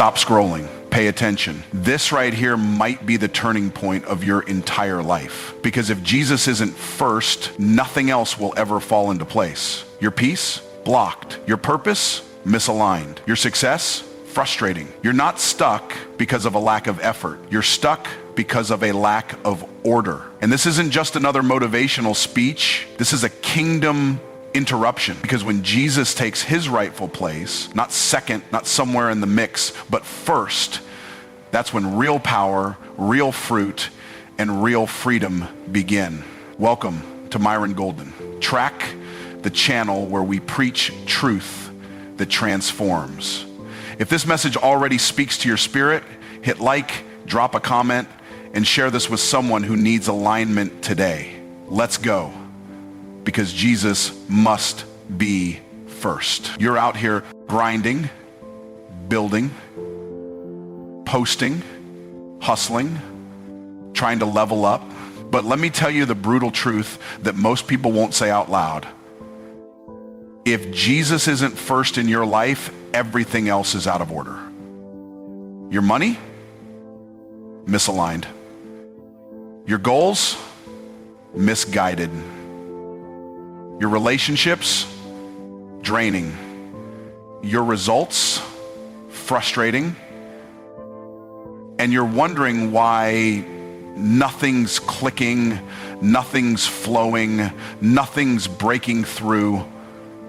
Stop scrolling. Pay attention. This right here might be the turning point of your entire life. Because if Jesus isn't first, nothing else will ever fall into place. Your peace? Blocked. Your purpose? Misaligned. Your success? Frustrating. You're not stuck because of a lack of effort. You're stuck because of a lack of order. And this isn't just another motivational speech. This is a kingdom interruption, because when Jesus takes his rightful place, not second, not somewhere in the mix, but first, that's when real power, real fruit, and real freedom begin. Welcome to Myron Golden. Track the channel where we preach truth that transforms. If this message already speaks to your spirit, hit like, drop a comment, and share this with someone who needs alignment today. Let's go. Because Jesus must be first. You're out here grinding, building, posting, hustling, trying to level up. But let me tell you the brutal truth that most people won't say out loud. If Jesus isn't first in your life, everything else is out of order. Your money? Misaligned. Your goals? Misguided. Your relationships, draining. Your results, frustrating. And you're wondering why nothing's clicking, nothing's flowing, nothing's breaking through.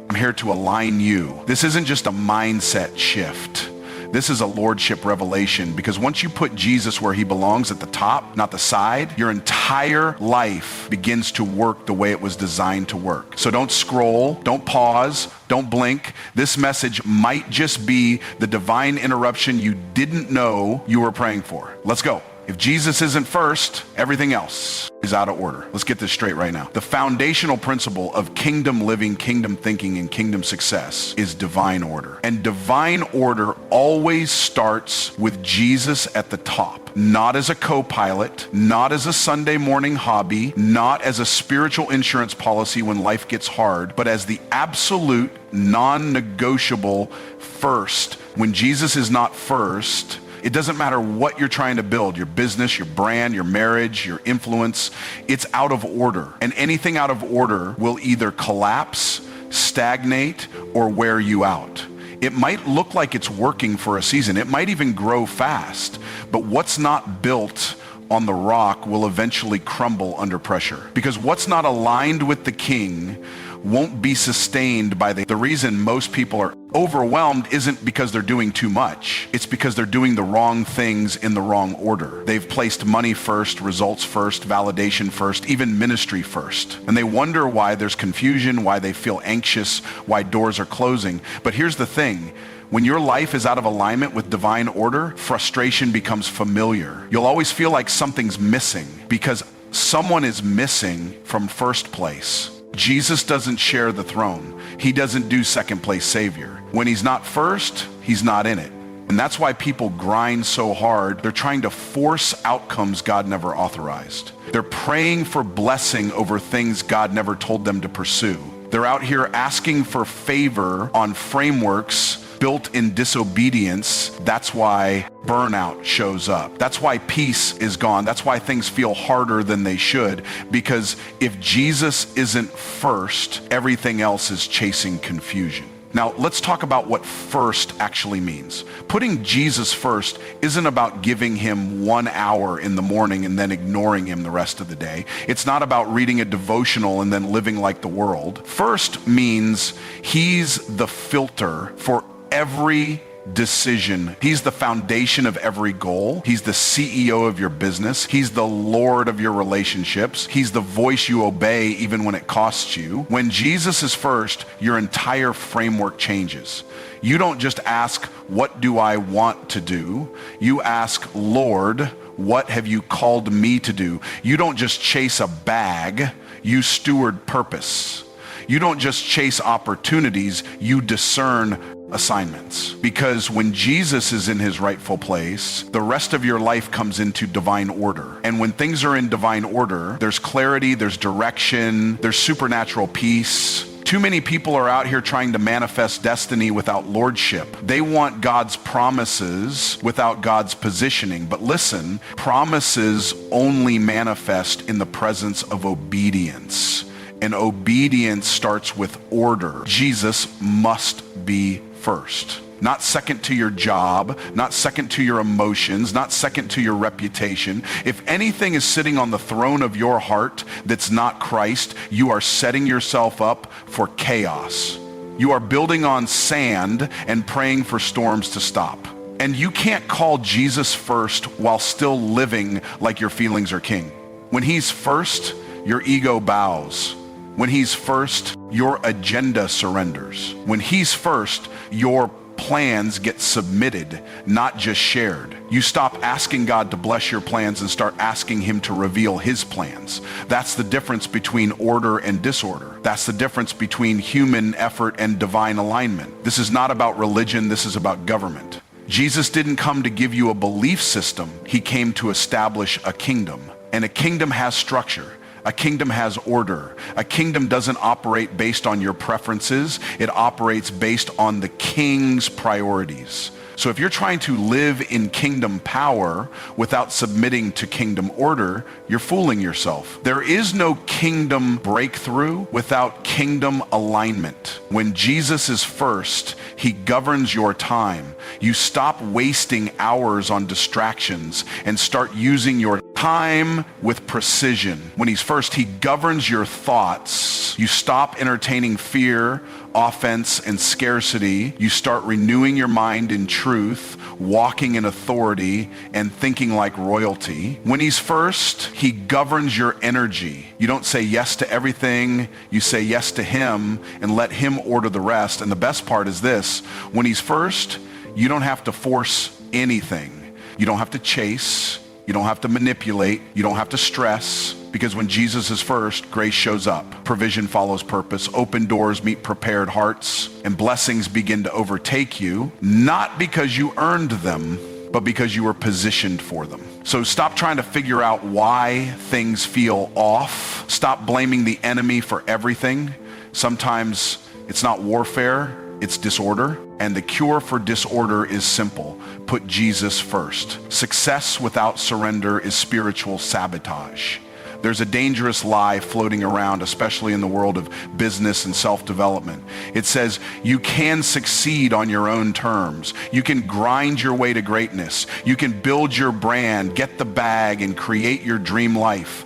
I'm here to align you. This isn't just a mindset shift. This is a lordship revelation, because once you put Jesus where he belongs, at the top, not the side, your entire life begins to work the way it was designed to work. So don't scroll, don't pause, don't blink. This message might just be the divine interruption you didn't know you were praying for. Let's go. If Jesus isn't first, everything else is out of order. Let's get this straight right now. The foundational principle of kingdom living, kingdom thinking, and kingdom success is divine order. And divine order always starts with Jesus at the top. Not as a co-pilot, not as a Sunday morning hobby, not as a spiritual insurance policy when life gets hard, but as the absolute non-negotiable first. When Jesus is not first, it doesn't matter what you're trying to build, your business, your brand, your marriage, your influence, it's out of order. And anything out of order will either collapse, stagnate, or wear you out. It might look like it's working for a season. It might even grow fast. But what's not built on the rock will eventually crumble under pressure. Because what's not aligned with the king won't be sustained by the reason most people are overwhelmed isn't because they're doing too much. It's because they're doing the wrong things in the wrong order. They've placed money first, results first, validation first, even ministry first. And they wonder why there's confusion, why they feel anxious, why doors are closing. But here's the thing. When your life is out of alignment with divine order, frustration becomes familiar. You'll always feel like something's missing because someone is missing from first place. Jesus doesn't share the throne. He doesn't do second place savior. When he's not first, he's not in it. And that's why people grind so hard. They're trying to force outcomes God never authorized. They're praying for blessing over things God never told them to pursue. They're out here asking for favor on frameworks built in disobedience. That's why burnout shows up. That's why peace is gone. That's why things feel harder than they should. Because if Jesus isn't first, everything else is chasing confusion. Now, let's talk about what first actually means. Putting Jesus first isn't about giving him 1 hour in the morning and then ignoring him the rest of the day. It's not about reading a devotional and then living like the world. First means he's the filter for every decision. He's the foundation of every goal. He's the CEO of your business. He's the Lord of your relationships. He's the voice you obey even when it costs you. When Jesus is first, your entire framework changes. You don't just ask, what do I want to do? You ask, Lord, what have you called me to do? You don't just chase a bag, you steward purpose. You don't just chase opportunities, you discern assignments. Because when Jesus is in his rightful place, the rest of your life comes into divine order. And when things are in divine order, there's clarity, there's direction, there's supernatural peace. Too many people are out here trying to manifest destiny without lordship. They want God's promises without God's positioning. But listen, promises only manifest in the presence of obedience. And obedience starts with order. Jesus must be first. Not second to your job, not second to your emotions, not second to your reputation. If anything is sitting on the throne of your heart that's not Christ, you are setting yourself up for chaos. You are building on sand and praying for storms to stop. And you can't call Jesus first while still living like your feelings are king. When he's first, your ego bows. When he's first, your agenda surrenders. When he's first, your plans get submitted, not just shared. You stop asking God to bless your plans and start asking him to reveal his plans. That's the difference between order and disorder. That's the difference between human effort and divine alignment. This is not about religion, this is about government. Jesus didn't come to give you a belief system. He came to establish a kingdom. And a kingdom has structure. A kingdom has order. A kingdom doesn't operate based on your preferences. It operates based on the king's priorities. So if you're trying to live in kingdom power without submitting to kingdom order, you're fooling yourself. There is no kingdom breakthrough without kingdom alignment. When Jesus is first, he governs your time. You stop wasting hours on distractions and start using your time with precision. When he's first, he governs your thoughts. You stop entertaining fear, offense, and scarcity. You start renewing your mind in truth, walking in authority, and thinking like royalty. When he's first, he governs your energy. You don't say yes to everything. You say yes to him and let him order the rest. And the best part is this: when he's first, you don't have to force anything. You don't have to chase. You don't have to manipulate. You don't have to stress. Because when Jesus is first, grace shows up. Provision follows purpose. Open doors meet prepared hearts. And blessings begin to overtake you, not because you earned them, but because you were positioned for them. So stop trying to figure out why things feel off. Stop blaming the enemy for everything. Sometimes it's not warfare, it's disorder. And the cure for disorder is simple. Put Jesus first. Success without surrender is spiritual sabotage. There's a dangerous lie floating around, especially in the world of business and self-development. It says you can succeed on your own terms. You can grind your way to greatness. You can build your brand, get the bag, and create your dream life,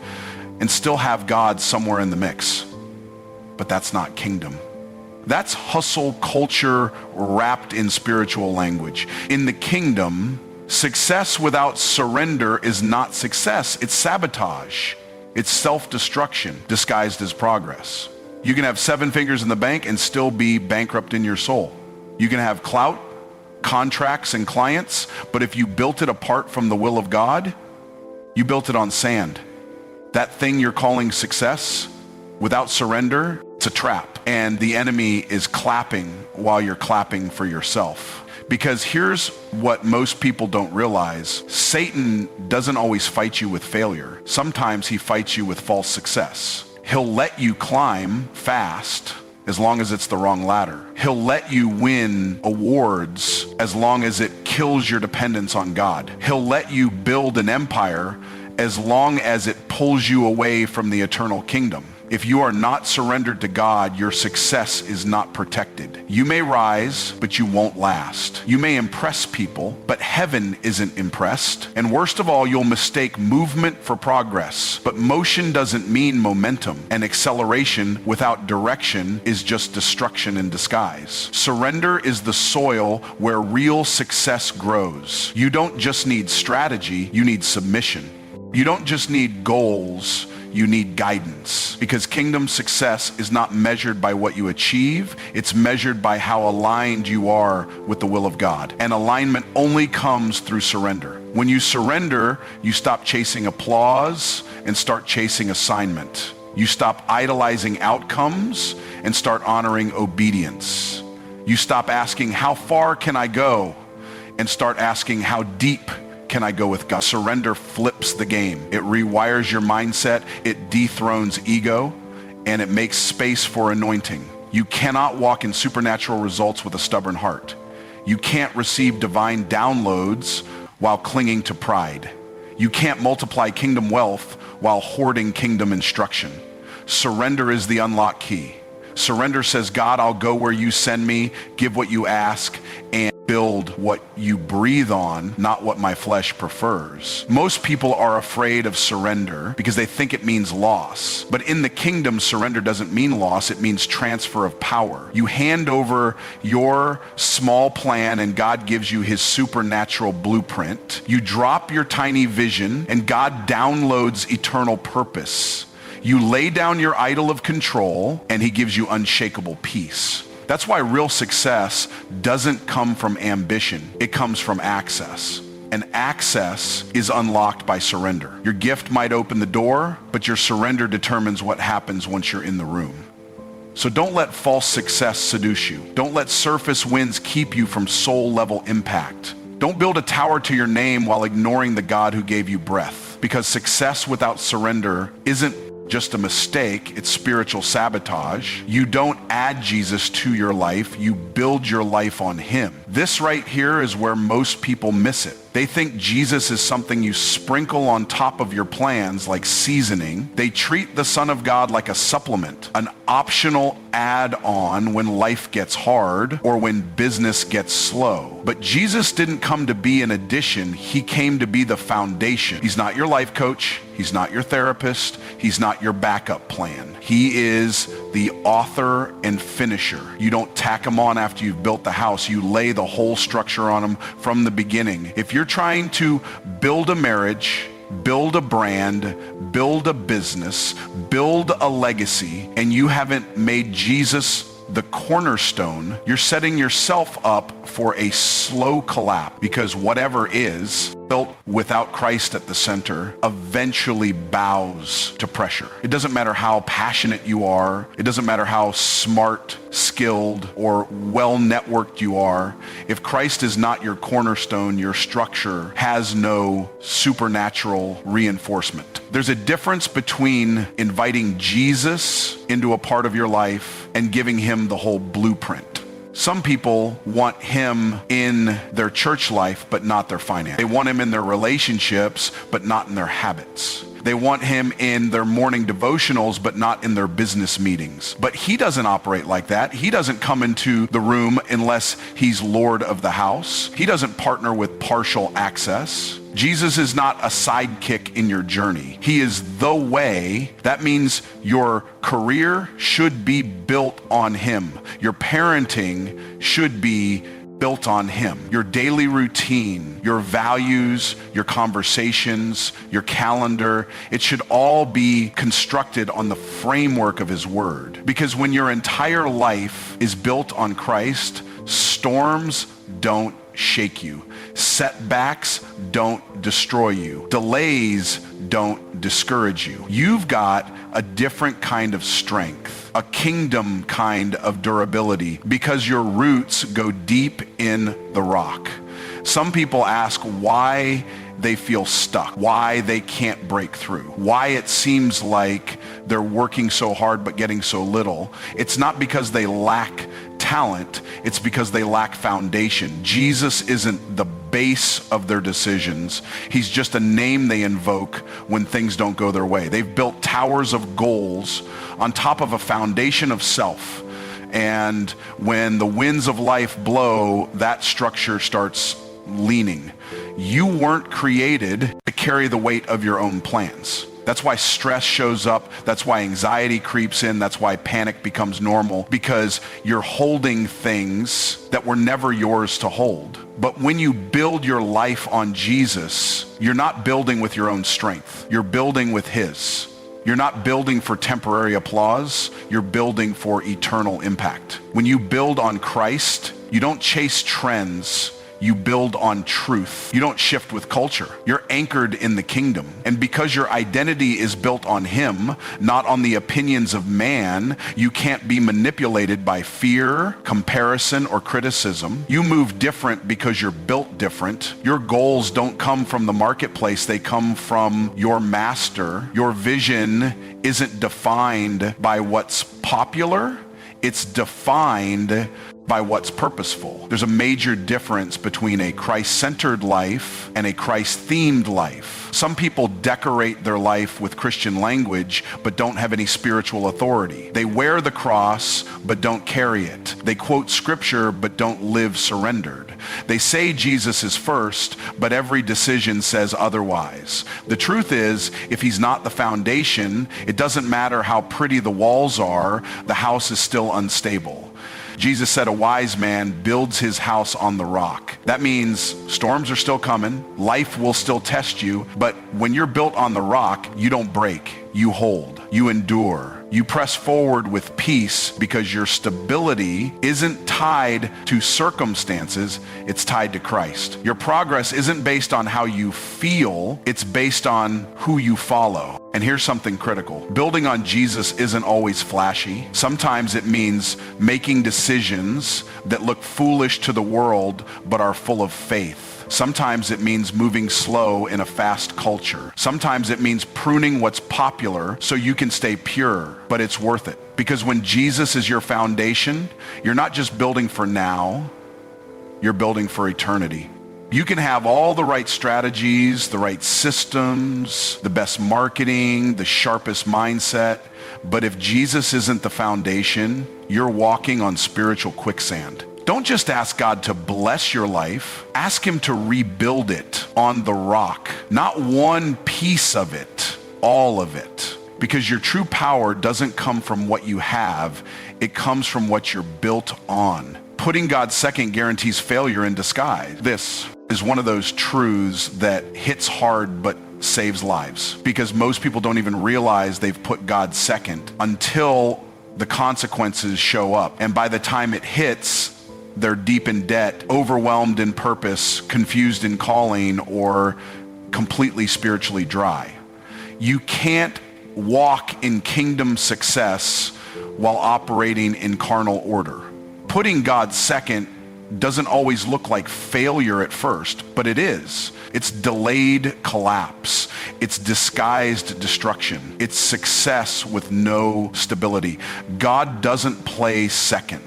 and still have God somewhere in the mix. But that's not kingdom. That's hustle culture wrapped in spiritual language. In the kingdom, success without surrender is not success. It's sabotage. It's self-destruction disguised as progress. You can have 7 figures in the bank and still be bankrupt in your soul. You can have clout, contracts, and clients, but if you built it apart from the will of God, you built it on sand. That thing you're calling success, without surrender, it's a trap. And the enemy is clapping while you're clapping for yourself. Because here's what most people don't realize. Satan doesn't always fight you with failure. Sometimes he fights you with false success. He'll let you climb fast as long as it's the wrong ladder. He'll let you win awards as long as it kills your dependence on God. He'll let you build an empire as long as it pulls you away from the eternal kingdom. If you are not surrendered to God, your success is not protected. You may rise, but you won't last. You may impress people, but heaven isn't impressed. And worst of all, you'll mistake movement for progress. But motion doesn't mean momentum, and acceleration without direction is just destruction in disguise. Surrender is the soil where real success grows. You don't just need strategy, you need submission. You don't just need goals, you need guidance. Because kingdom success is not measured by what you achieve, it's measured by how aligned you are with the will of God. And alignment only comes through surrender. When you surrender, you stop chasing applause and start chasing assignment. You stop idolizing outcomes and start honoring obedience. You stop asking, how far can I go? And start asking, how deep can I go with God? Surrender flips the game. It rewires your mindset, it dethrones ego, and it makes space for anointing. You cannot walk in supernatural results with a stubborn heart. You can't receive divine downloads while clinging to pride. You can't multiply kingdom wealth while hoarding kingdom instruction. Surrender is the unlock key. Surrender says, God, I'll go where you send me, give what you ask, and build what you breathe on, not what my flesh prefers. Most people are afraid of surrender because they think it means loss. But in the kingdom, surrender doesn't mean loss, it means transfer of power. You hand over your small plan and God gives you his supernatural blueprint. You drop your tiny vision and God downloads eternal purpose. You lay down your idol of control and he gives you unshakable peace. That's why real success doesn't come from ambition. It comes from access. And access is unlocked by surrender. Your gift might open the door, but your surrender determines what happens once you're in the room. So don't let false success seduce you. Don't let surface wins keep you from soul level impact. Don't build a tower to your name while ignoring the God who gave you breath. Because success without surrender isn't just a mistake, it's spiritual sabotage. You don't add Jesus to your life, you build your life on him. This right here is where most people miss it. They think Jesus is something you sprinkle on top of your plans like seasoning. They treat the Son of God like a supplement, an optional add-on when life gets hard or when business gets slow. But Jesus didn't come to be an addition, he came to be the foundation. He's not your life coach, he's not your therapist, he's not your backup plan. He is the author and finisher. You don't tack him on after you've built the house, you lay the whole structure on him from the beginning. If you're trying to build a marriage, build a brand, build a business, build a legacy, and you haven't made Jesus the cornerstone, you're setting yourself up for a slow collapse, because whatever is built without Christ at the center eventually bows to pressure. It doesn't matter how passionate you are. It doesn't matter how smart, skilled, or well-networked you are. If Christ is not your cornerstone, your structure has no supernatural reinforcement. There's a difference between inviting Jesus into a part of your life and giving him the whole blueprint. Some people want him in their church life, but not their finance. They want him in their relationships, but not in their habits. They want him in their morning devotionals, but not in their business meetings. But he doesn't operate like that. He doesn't come into the room unless he's Lord of the house. He doesn't partner with partial access. Jesus is not a sidekick in your journey. He is the way. That means your career should be built on him. Your parenting should be built on him. Your daily routine, your values, your conversations, your calendar, it should all be constructed on the framework of his word. Because when your entire life is built on Christ, storms don't shake you. Setbacks don't destroy you. Delays don't discourage you. You've got a different kind of strength, a kingdom kind of durability, because your roots go deep in the rock. Some people ask why they feel stuck, why they can't break through, why it seems like they're working so hard but getting so little. It's not because they lack talent, it's because they lack foundation. Jesus isn't the base of their decisions. He's just a name they invoke when things don't go their way. They've built towers of goals on top of a foundation of self. And when the winds of life blow, that structure starts leaning. You weren't created to carry the weight of your own plans. That's why stress shows up. That's why anxiety creeps in. That's why panic becomes normal, because you're holding things that were never yours to hold. But when you build your life on Jesus, you're not building with your own strength. You're building with his. You're not building for temporary applause. You're building for eternal impact. When you build on Christ, you don't chase trends. You build on truth. You don't shift with culture. You're anchored in the kingdom. And because your identity is built on him, not on the opinions of man, you can't be manipulated by fear, comparison, or criticism. You move different because you're built different. Your goals don't come from the marketplace. They come from your master. Your vision isn't defined by what's popular. It's defined by what's purposeful. There's a major difference between a Christ-centered life and a Christ-themed life. Some people decorate their life with Christian language but don't have any spiritual authority. They wear the cross but don't carry it. They quote scripture but don't live surrendered. They say Jesus is first, but every decision says otherwise. The truth is, if he's not the foundation, it doesn't matter how pretty the walls are, the house is still unstable. Jesus said a wise man builds his house on the rock. That means storms are still coming, life will still test you, but when you're built on the rock, you don't break, you hold, you endure. You press forward with peace because your stability isn't tied to circumstances, it's tied to Christ. Your progress isn't based on how you feel, it's based on who you follow. And here's something critical. Building on Jesus isn't always flashy. Sometimes it means making decisions that look foolish to the world but are full of faith. Sometimes it means moving slow in a fast culture. Sometimes it means pruning what's popular so you can stay pure, but it's worth it. Because when Jesus is your foundation, you're not just building for now, you're building for eternity. You can have all the right strategies, the right systems, the best marketing, the sharpest mindset, but if Jesus isn't the foundation, you're walking on spiritual quicksand. Don't just ask God to bless your life. Ask him to rebuild it on the rock. Not one piece of it, all of it. Because your true power doesn't come from what you have. It comes from what you're built on. Putting God second guarantees failure in disguise. This is one of those truths that hits hard but saves lives. Because most people don't even realize they've put God second until the consequences show up. And by the time it hits, they're deep in debt, overwhelmed in purpose, confused in calling, or completely spiritually dry. You can't walk in kingdom success while operating in carnal order. Putting God second doesn't always look like failure at first, but it is. It's delayed collapse. It's disguised destruction. It's success with no stability. God doesn't play second.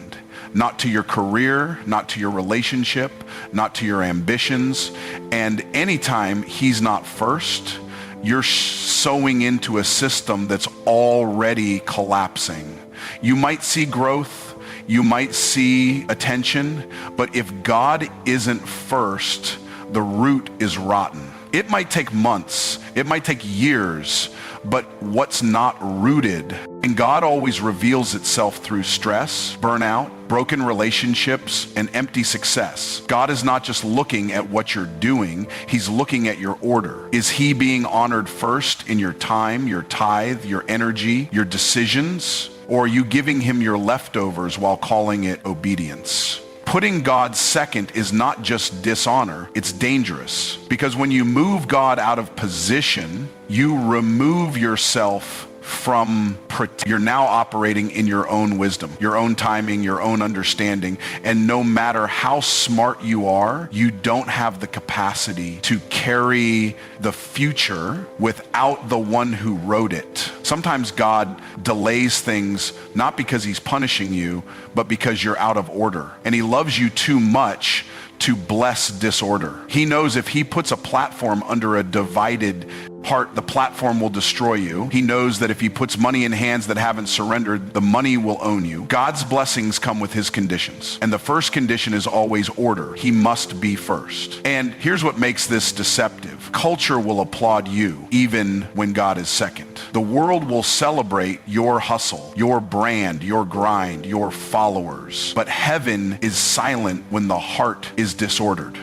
Not to your career, not to your relationship, not to your ambitions. And anytime he's not first, you're sowing into a system that's already collapsing. You might see growth, you might see attention, but if God isn't first, the root is rotten. It might take months, it might take years, but what's not rooted, and God always reveals itself through stress, burnout, broken relationships, and empty success. God is not just looking at what you're doing, he's looking at your order. Is he being honored first in your time, your tithe, your energy, your decisions? Or are you giving him your leftovers while calling it obedience? Putting God second is not just dishonor, it's dangerous. Because when you move God out of position, you remove yourself from, you're now operating in your own wisdom, your own timing, your own understanding. And no matter how smart you are, you don't have the capacity to carry the future without the one who wrote it. Sometimes God delays things not because he's punishing you, but because you're out of order. And he loves you too much to bless disorder. He knows if he puts a platform under a divided heart, the platform will destroy you. He knows that if he puts money in hands that haven't surrendered, the money will own you. God's blessings come with his conditions. And the first condition is always order. He must be first. And here's what makes this deceptive. Culture will applaud you even when God is second. The world will celebrate your hustle, your brand, your grind, your followers. But heaven is silent when the heart is disordered.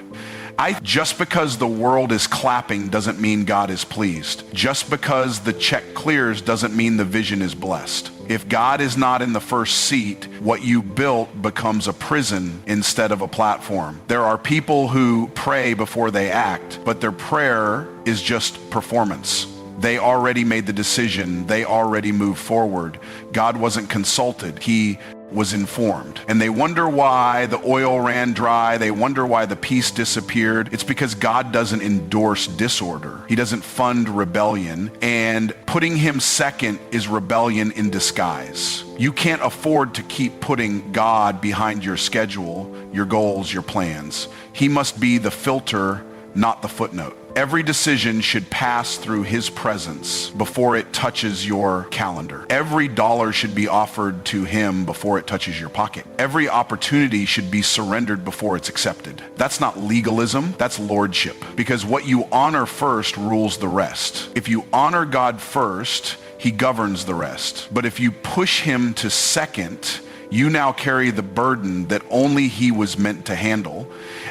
Just because the world is clapping doesn't mean God is pleased. Just because the check clears doesn't mean the vision is blessed. If God is not in the first seat, what you built becomes a prison instead of a platform. There are people who pray before they act, but their prayer is just performance. They already made the decision. They already moved forward. God wasn't consulted. He was informed. And they wonder why the oil ran dry. They wonder why the peace disappeared. It's because God doesn't endorse disorder. He doesn't fund rebellion. And putting him second is rebellion in disguise. You can't afford to keep putting God behind your schedule, your goals, your plans. He must be the filter, not the footnote. Every decision should pass through his presence before it touches your calendar. Every dollar should be offered to him before it touches your pocket. Every opportunity should be surrendered before it's accepted. That's not legalism, that's lordship. Because what you honor first rules the rest. If you honor God first, he governs the rest. But if you push him to second, you now carry the burden that only he was meant to handle.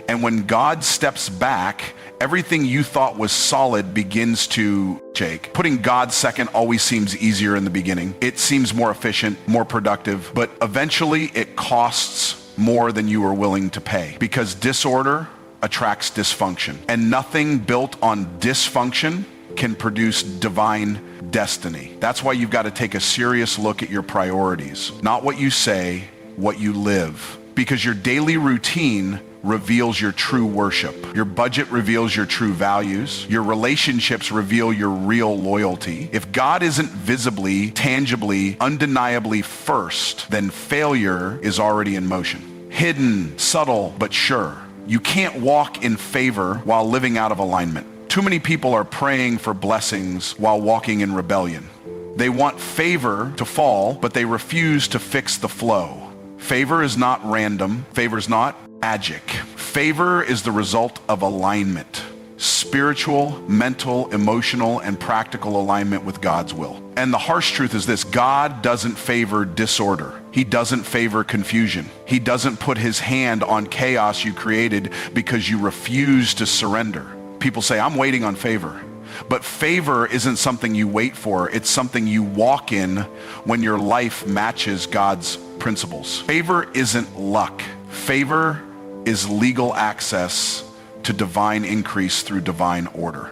And when God steps back, everything you thought was solid begins to shake. Putting God second always seems easier in the beginning. It seems more efficient, more productive, but eventually it costs more than you are willing to pay, because disorder attracts dysfunction, and nothing built on dysfunction can produce divine destiny. That's why you've got to take a serious look at your priorities, not what you say, what you live, because your daily routine reveals your true worship. Your budget reveals your true values. Your relationships reveal your real loyalty. If God isn't visibly, tangibly, undeniably first, then failure is already in motion. Hidden, subtle, but sure. You can't walk in favor while living out of alignment. Too many people are praying for blessings while walking in rebellion. They want favor to fall, but they refuse to fix the flow. Favor is not random. Favor is not magic. Favor is the result of alignment. Spiritual, mental, emotional, and practical alignment with God's will. And the harsh truth is this: God doesn't favor disorder. He doesn't favor confusion. He doesn't put his hand on chaos you created because you refuse to surrender. People say, I'm waiting on favor. But favor isn't something you wait for. It's something you walk in when your life matches God's principles. Favor isn't luck. Favor is legal access to divine increase through divine order.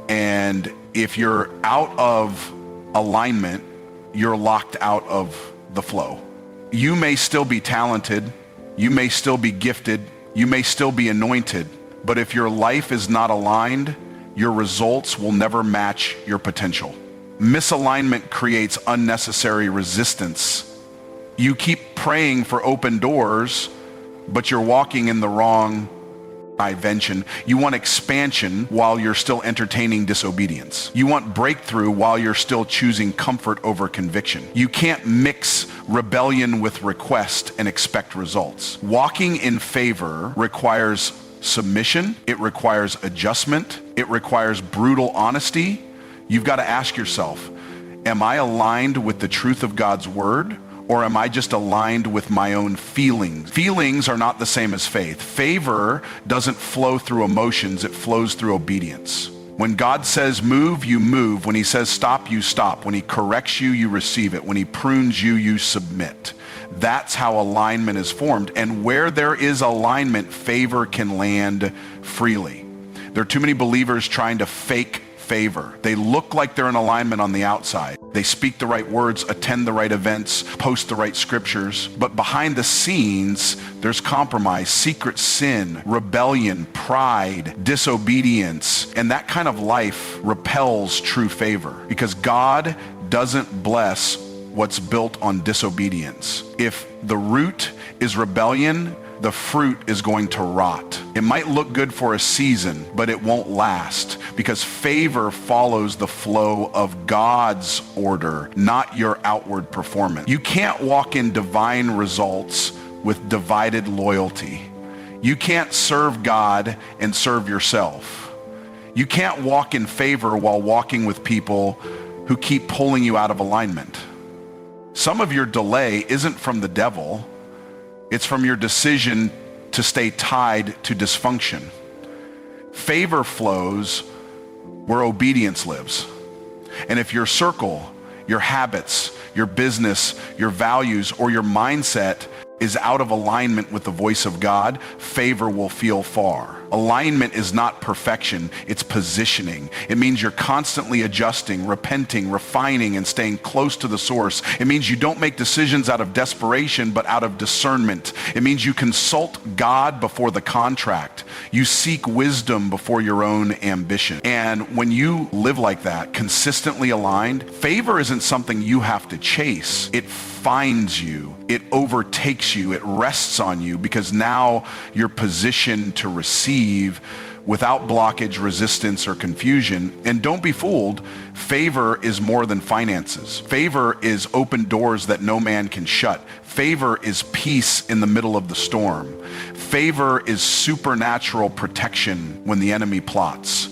And if you're out of alignment, you're locked out of the flow. You may still be talented. You may still be gifted. You may still be anointed. But if your life is not aligned, your results will never match your potential. Misalignment creates unnecessary resistance. You keep praying for open doors, but you're walking in the wrong dimension. You want expansion while you're still entertaining disobedience. You want breakthrough while you're still choosing comfort over conviction. You can't mix rebellion with request and expect results. Walking in favor requires submission. It requires adjustment. It requires brutal honesty. You've got to ask yourself, am I aligned with the truth of God's word? Or am I just aligned with my own feelings? Feelings are not the same as faith. Favor doesn't flow through emotions, it flows through obedience. When God says move, you move. When he says stop, you stop. When he corrects you, you receive it. When he prunes you, you submit. That's how alignment is formed. And where there is alignment, favor can land freely. There are too many believers trying to fake favor. They look like they're in alignment on the outside. They speak the right words, attend the right events, post the right scriptures. But behind the scenes, there's compromise, secret sin, rebellion, pride, disobedience. And that kind of life repels true favor, because God doesn't bless what's built on disobedience. If the root is rebellion, the fruit is going to rot. It might look good for a season, but it won't last, because favor follows the flow of God's order, not your outward performance. You can't walk in divine results with divided loyalty. You can't serve God and serve yourself. You can't walk in favor while walking with people who keep pulling you out of alignment. Some of your delay isn't from the devil. It's from your decision to stay tied to dysfunction. Favor flows where obedience lives. And if your circle, your habits, your business, your values, or your mindset is out of alignment with the voice of God, favor will feel far. Alignment is not perfection, it's positioning. It means you're constantly adjusting, repenting, refining, and staying close to the source. It means you don't make decisions out of desperation, but out of discernment. It means you consult God before the contract. You seek wisdom before your own ambition. And when you live like that, consistently aligned, favor isn't something you have to chase. It finds you, it overtakes you, it rests on you, because now you're positioned to receive without blockage, resistance, or confusion. And don't be fooled, favor is more than finances. Favor is open doors that no man can shut. Favor is peace in the middle of the storm. Favor is supernatural protection when the enemy plots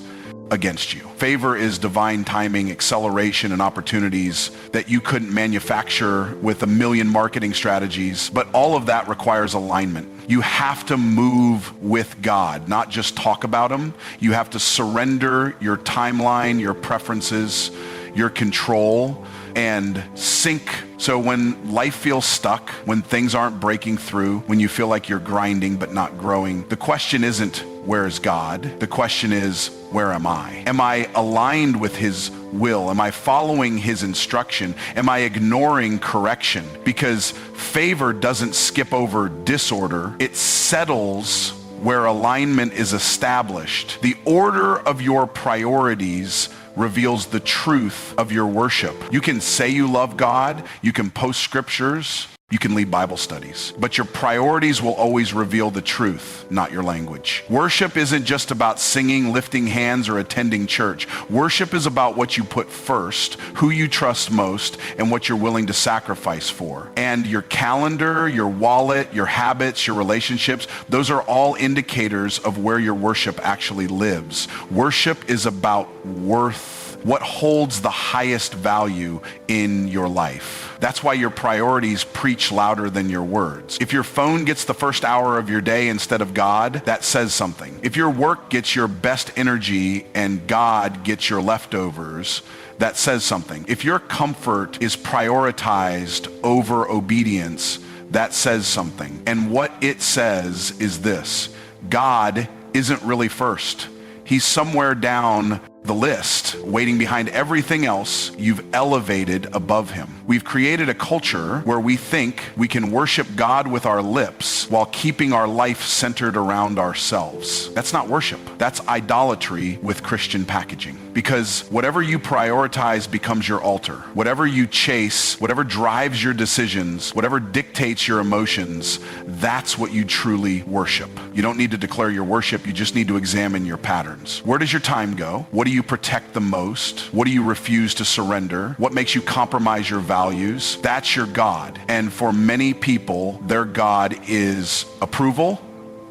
against you. Favor is divine timing, acceleration, and opportunities that you couldn't manufacture with a million marketing strategies, but all of that requires alignment. You have to move with God, not just talk about him. You have to surrender your timeline, your preferences, your control, and sync. So when life feels stuck, when things aren't breaking through, when you feel like you're grinding but not growing, the question isn't, where is God? The question is, where am I? Am I aligned with his will? Am I following his instruction? Am I ignoring correction? Because favor doesn't skip over disorder. It settles where alignment is established. The order of your priorities reveals the truth of your worship. You can say you love God, you can post scriptures, you can lead Bible studies, but your priorities will always reveal the truth, not your language. Worship isn't just about singing, lifting hands, or attending church. Worship is about what you put first, who you trust most, and what you're willing to sacrifice for. And your calendar, your wallet, your habits, your relationships, those are all indicators of where your worship actually lives. Worship is about worth. What holds the highest value in your life? That's why your priorities preach louder than your words. If your phone gets the first hour of your day instead of God, that says something. If your work gets your best energy and God gets your leftovers, that says something. If your comfort is prioritized over obedience, that says something. And what it says is this: God isn't really first. He's somewhere down the list, waiting behind everything else you've elevated above him. We've created a culture where we think we can worship God with our lips while keeping our life centered around ourselves. That's not worship. That's idolatry with Christian packaging. Because whatever you prioritize becomes your altar. Whatever you chase, whatever drives your decisions, whatever dictates your emotions, that's what you truly worship. You don't need to declare your worship, you just need to examine your patterns. Where does your time go? What do you protect the most? What do you refuse to surrender? What makes you compromise your values? That's your God. And for many people, their God is approval,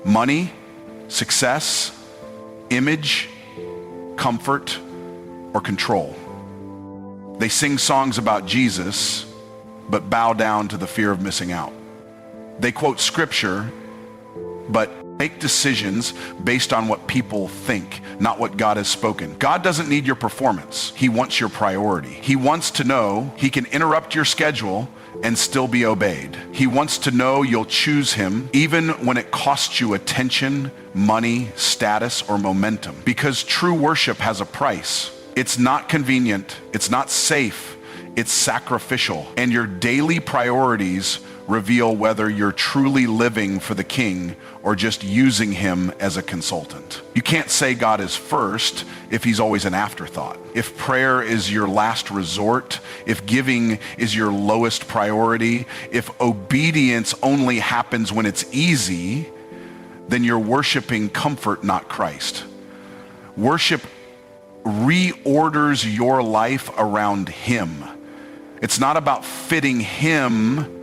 money, success, image, comfort, or control. They sing songs about Jesus, but bow down to the fear of missing out. They quote scripture, but make decisions based on what people think, not what God has spoken. God doesn't need your performance. He wants your priority. He wants to know he can interrupt your schedule and still be obeyed. He wants to know you'll choose him even when it costs you attention, money, status, or momentum. Because true worship has a price. It's not convenient. It's not safe. It's sacrificial. And your daily priorities reveal whether you're truly living for the King or just using him as a consultant. You can't say God is first if he's always an afterthought. If prayer is your last resort, if giving is your lowest priority, if obedience only happens when it's easy, then you're worshiping comfort, not Christ. Worship reorders your life around him. It's not about fitting him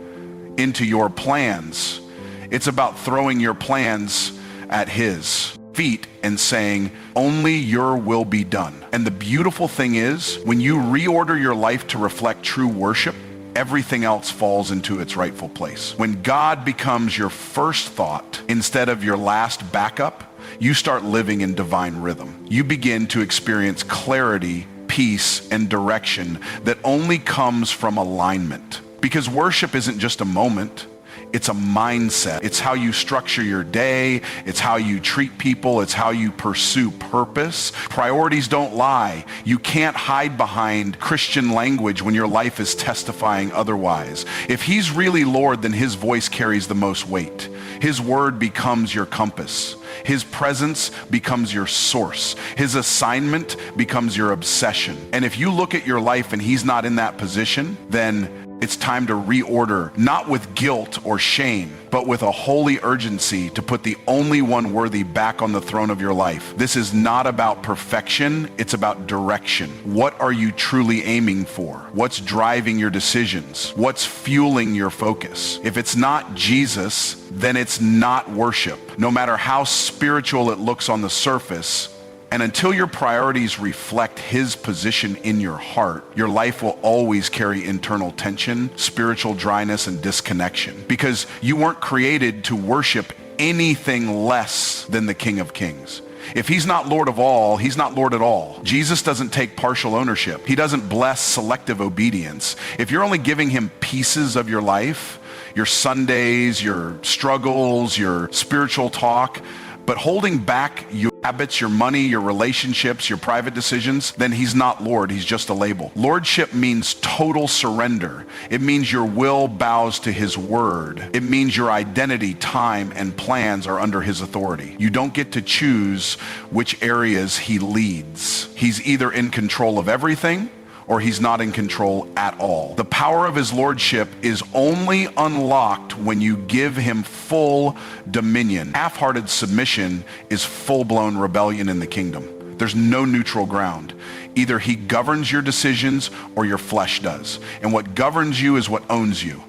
into your plans. It's about throwing your plans at his feet and saying, only your will be done. And the beautiful thing is, when you reorder your life to reflect true worship, everything else falls into its rightful place. When God becomes your first thought instead of your last backup, you start living in divine rhythm. You begin to experience clarity, peace, and direction that only comes from alignment. Because worship isn't just a moment, It's a mindset. It's how you structure your day. It's how you treat people. It's how you pursue purpose. Priorities don't lie. You can't hide behind Christian language when your life is testifying otherwise. If he's really Lord, then his voice carries the most weight. His word becomes your compass. His presence becomes your source. His assignment becomes your obsession. And if you look at your life and he's not in that position, then it's time to reorder, not with guilt or shame, but with a holy urgency to put the only one worthy back on the throne of your life. This is not about perfection, it's about direction. What are you truly aiming for? What's driving your decisions? What's fueling your focus? If it's not Jesus, then it's not worship. No matter how spiritual it looks on the surface, and until your priorities reflect his position in your heart, your life will always carry internal tension, spiritual dryness, and disconnection. Because you weren't created to worship anything less than the King of Kings. If he's not Lord of all, he's not Lord at all. Jesus doesn't take partial ownership. He doesn't bless selective obedience. If you're only giving him pieces of your life, your Sundays, your struggles, your spiritual talk, but holding back your habits, your money, your relationships, your private decisions, then he's not Lord, he's just a label. Lordship means total surrender. It means your will bows to his word. It means your identity, time, and plans are under his authority. You don't get to choose which areas he leads. He's either in control of everything or he's not in control at all. The power of his lordship is only unlocked when you give him full dominion. Half-hearted submission is full-blown rebellion in the kingdom. There's no neutral ground. Either he governs your decisions or your flesh does. And what governs you is what owns you.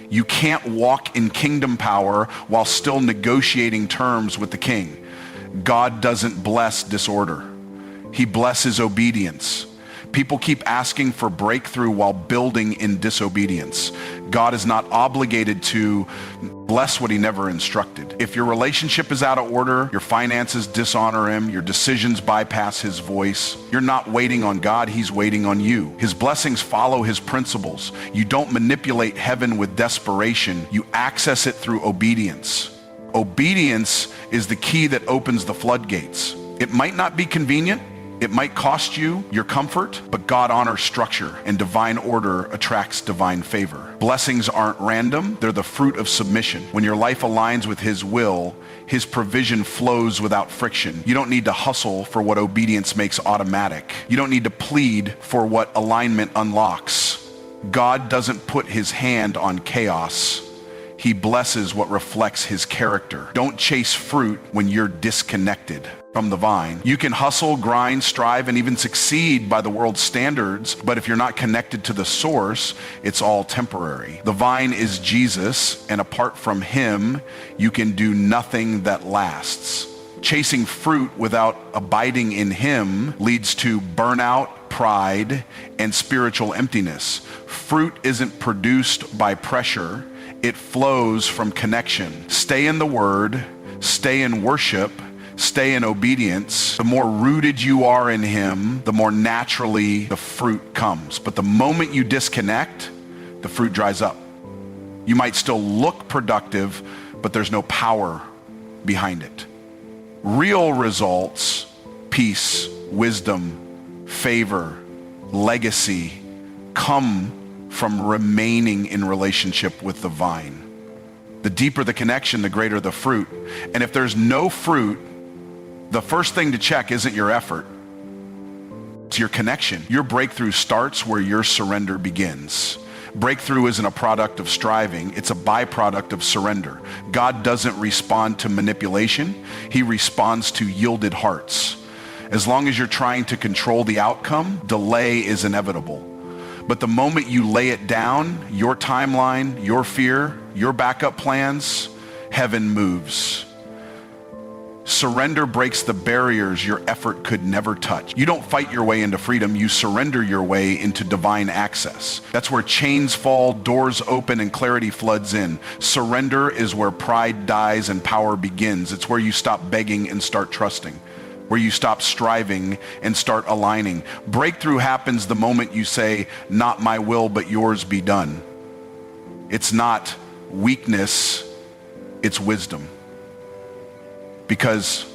You can't walk in kingdom power while still negotiating terms with the king. God doesn't bless disorder. He blesses obedience. People keep asking for breakthrough while building in disobedience. God is not obligated to bless what he never instructed. If your relationship is out of order, your finances dishonor him, your decisions bypass his voice, you're not waiting on God, he's waiting on you. His blessings follow his principles. You don't manipulate heaven with desperation. You access it through obedience. Obedience is the key that opens the floodgates. It might not be convenient. It might cost you your comfort, but God honors structure, and divine order attracts divine favor. Blessings aren't random, they're the fruit of submission. When your life aligns with his will, his provision flows without friction. You don't need to hustle for what obedience makes automatic. You don't need to plead for what alignment unlocks. God doesn't put his hand on chaos. He blesses what reflects his character. Don't chase fruit when you're disconnected from the vine. You can hustle, grind, strive, and even succeed by the world's standards, but if you're not connected to the source, it's all temporary. The vine is Jesus, and apart from him, you can do nothing that lasts. Chasing fruit without abiding in him leads to burnout, pride, and spiritual emptiness. Fruit isn't produced by pressure. It flows from connection. Stay in the word, stay in worship, stay in obedience. The more rooted you are in him, the more naturally the fruit comes. But the moment you disconnect, the fruit dries up. You might still look productive, but there's no power behind it. Real results, peace, wisdom, favor, legacy, come from remaining in relationship with the vine. The deeper the connection, the greater the fruit. And if there's no fruit, the first thing to check isn't your effort, it's your connection. Your breakthrough starts where your surrender begins. Breakthrough isn't a product of striving, it's a byproduct of surrender. God doesn't respond to manipulation, he responds to yielded hearts. As long as you're trying to control the outcome, delay is inevitable. But the moment you lay it down, your timeline, your fear, your backup plans, heaven moves. Surrender breaks the barriers your effort could never touch. You don't fight your way into freedom, you surrender your way into divine access. That's where chains fall, doors open, and clarity floods in. Surrender is where pride dies and power begins. It's where you stop begging and start trusting. Where you stop striving and start aligning. Breakthrough happens the moment you say, not my will, but yours be done. It's not weakness, it's wisdom. Because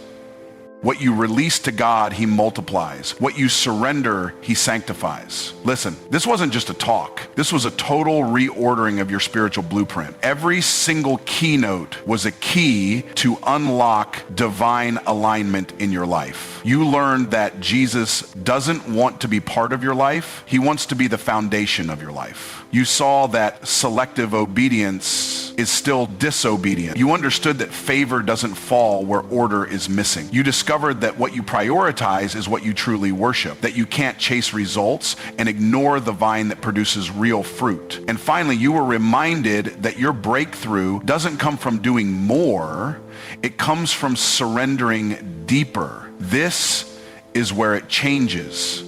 what you release to God, he multiplies. What you surrender, he sanctifies. Listen, this wasn't just a talk. This was a total reordering of your spiritual blueprint. Every single keynote was a key to unlock divine alignment in your life. You learned that Jesus doesn't want to be part of your life. He wants to be the foundation of your life. You saw that selective obedience is still disobedient. You understood that favor doesn't fall where order is missing. You discovered that what you prioritize is what you truly worship, that you can't chase results and ignore the vine that produces real fruit. And finally, you were reminded that your breakthrough doesn't come from doing more, it comes from surrendering deeper. This is where it changes.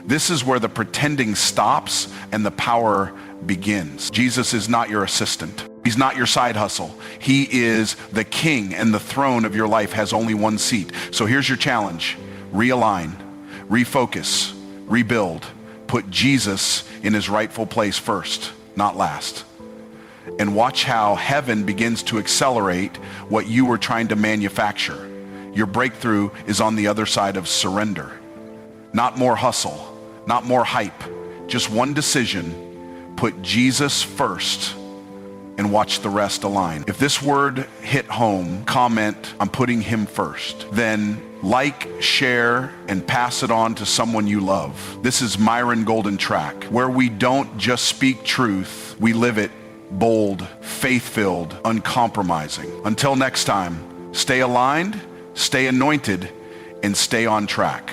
This is where the pretending stops and the power begins. Jesus is not your assistant. He's not your side hustle. He is the king, and the throne of your life has only one seat. So here's your challenge. Realign, refocus, rebuild. Put Jesus in his rightful place first, not last. And watch how heaven begins to accelerate what you were trying to manufacture. Your breakthrough is on the other side of surrender. Not more hustle, not more hype. Just one decision. Put Jesus first and watch the rest align. If this word hit home, comment, I'm putting him first. Then like, share, and pass it on to someone you love. This is Myron Golden Track, where we don't just speak truth, we live it bold, faith-filled, uncompromising. Until next time, stay aligned, stay anointed, and stay on track.